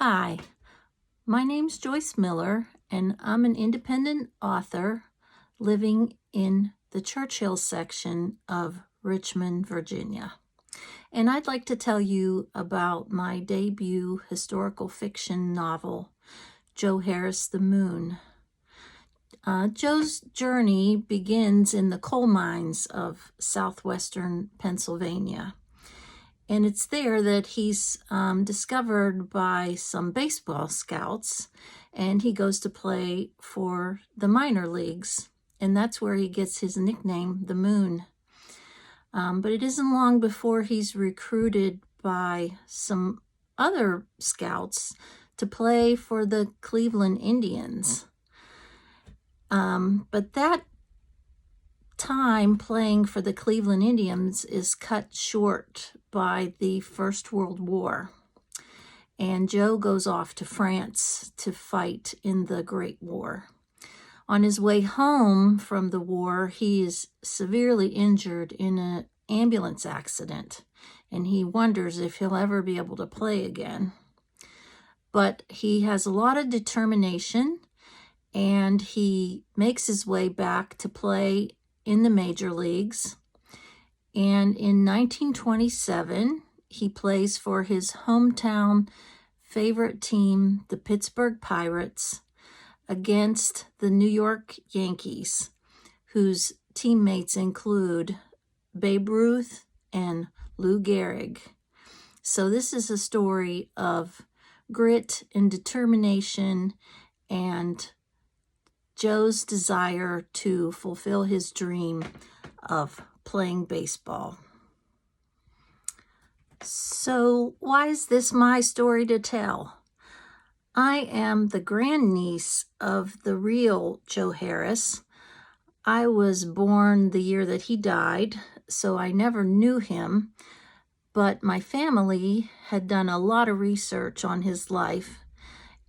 Hi, my name's Joyce Miller, and I'm an independent author living in the Churchill section of Richmond, Virginia. And I'd like to tell you about my debut historical fiction novel, Joe Harris' The Moon. Joe's journey begins in the coal mines of southwestern Pennsylvania. And it's there that he's discovered by some baseball scouts, and he goes to play for the minor leagues. And that's where he gets his nickname, the Moon. But it isn't long before he's recruited by some other scouts to play for the Cleveland Indians. But that time playing for the Cleveland Indians is cut short by the First World War. And Joe goes off to France to fight in the Great War. On his way home from the war, he is severely injured in an ambulance accident, and he wonders if he'll ever be able to play again. But he has a lot of determination, and he makes his way back to play in the major leagues. And in 1927, he plays for his hometown favorite team, the Pittsburgh Pirates, against the New York Yankees, whose teammates include Babe Ruth and Lou Gehrig. So this is a story of grit and determination and Joe's desire to fulfill his dream of playing baseball. So why is this my story to tell? I am the grandniece of the real Joe Harris. I was born the year that he died, so I never knew him, but my family had done a lot of research on his life.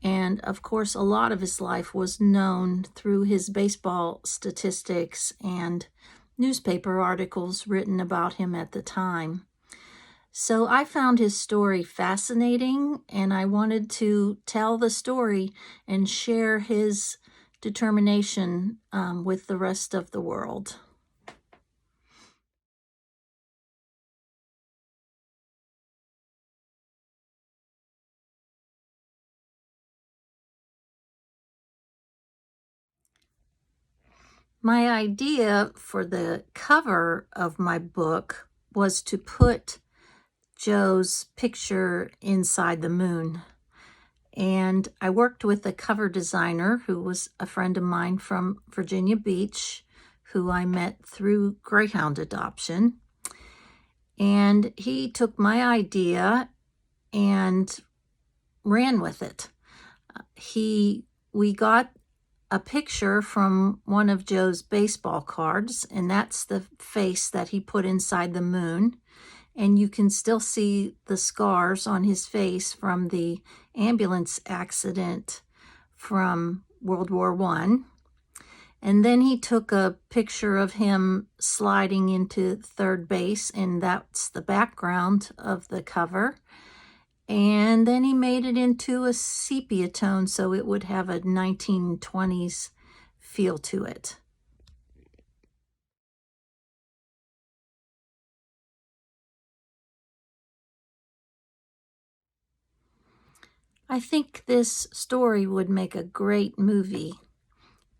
And of course, a lot of his life was known through his baseball statistics and newspaper articles written about him at the time. So I found his story fascinating, and I wanted to tell the story and share his determination with the rest of the world. My idea for the cover of my book was to put Joe's picture inside the moon. And I worked with a cover designer who was a friend of mine from Virginia Beach, who I met through Greyhound adoption. And he took my idea and ran with it. We got a picture from one of Joe's baseball cards, and that's the face that he put inside the moon. And you can still see the scars on his face from the ambulance accident from World War I. And then he took a picture of him sliding into third base, and that's the background of the cover. And then he made it into a sepia tone so it would have a 1920s feel to it. I think this story would make a great movie,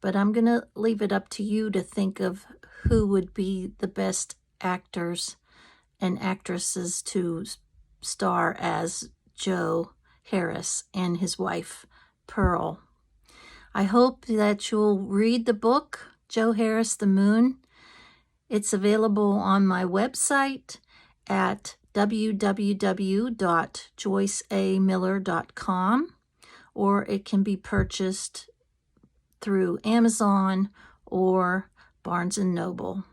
but I'm going to leave it up to you to think of who would be the best actors and actresses to star as Joe Harris and his wife, Pearl. I hope that you'll read the book, Joe Harris, The Moon. It's available on my website at www.joyceamiller.com, or it can be purchased through Amazon or Barnes & Noble.